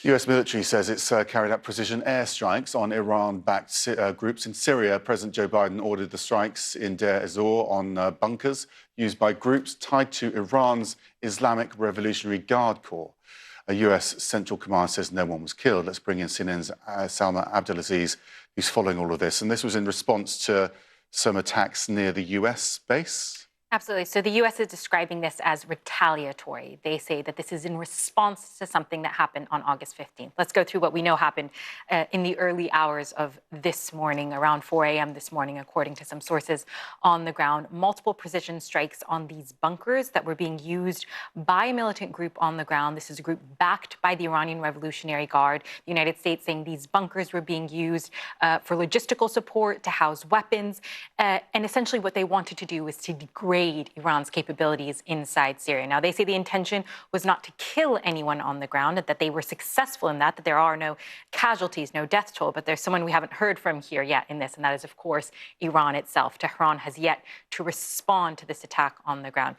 US military says it's carried out precision airstrikes on Iran-backed groups in Syria. President Joe Biden ordered the strikes in Deir ez-Zor on bunkers used by groups tied to Iran's Islamic Revolutionary Guard Corps. A US Central Command says no one was killed. Let's bring in CNN's Salma Abdelaziz, who's following all of this. And this was in response to some attacks near the US base. Absolutely. So the U.S. is describing this as retaliatory. They say that this is in response to something that happened on August 15th. Let's go through what we know happened in the early hours of this morning, around 4 a.m. this morning, according to some sources on the ground. Multiple precision strikes on these bunkers that were being used by a militant group on the ground. This is a group backed by the Iranian Revolutionary Guard. The United States saying these bunkers were being used for logistical support, to house weapons. And essentially what they wanted to do was to degrade Iran's capabilities inside Syria. Now, they say the intention was not to kill anyone on the ground, that they were successful in that there are no casualties, no death toll. But there's someone we haven't heard from here yet in this, and that is, of course, Iran itself. Tehran has yet to respond to this attack on the ground.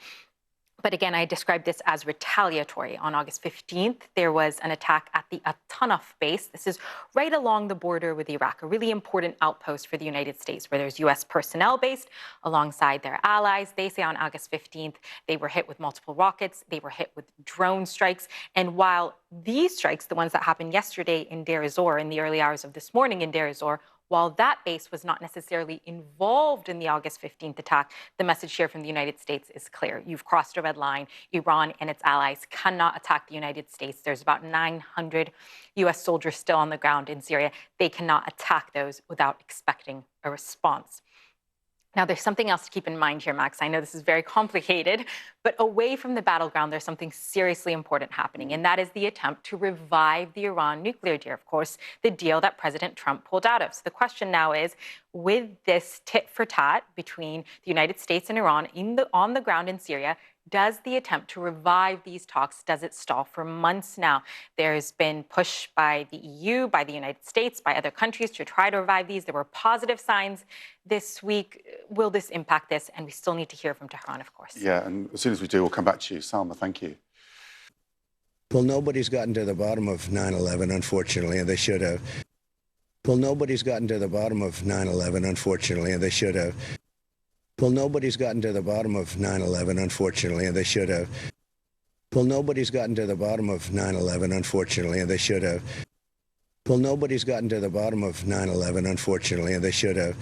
But again, I described this as retaliatory. On August 15th, there was an attack at the Atanaf base. This is right along the border with Iraq, a really important outpost for the United States, where there's U.S. personnel based alongside their allies. They say on August 15th, they were hit with multiple rockets. They were hit with drone strikes. And while these strikes, the ones that happened yesterday in Deir ez-Zor, in the early hours of this morning in Deir ez-Zor, while that base was not necessarily involved in the August 15th attack, the message here from the United States is clear. You've crossed a red line. Iran and its allies cannot attack the United States. There's about 900 U.S. soldiers still on the ground in Syria. They cannot attack those without expecting a response. Now, there's something else to keep in mind here, Max. I know this is very complicated, but away from the battleground, there's something seriously important happening, and that is the attempt to revive the Iran nuclear deal, of course, the deal that President Trump pulled out of. So the question now is, with this tit for tat between the United States and Iran on the ground in Syria, does the attempt to revive these talks, does it stall? For months now, there's been push by the EU, by the United States, by other countries to try to revive these. There were positive signs this week. Will this impact this? And we still need to hear from Tehran, of course. Yeah, and as soon as we do, we'll come back to you. Salma, thank you. Well, nobody's gotten to the bottom of 9/11, unfortunately, and they should have. Well, nobody's gotten to the bottom of 9/11, unfortunately, and they should have. Well, nobody's gotten to the bottom of 9/11, unfortunately, and they should have. Well, nobody's gotten to the bottom of 9/11, unfortunately, and they should have. Well, nobody's gotten to the bottom of 9/11, unfortunately, and they should have.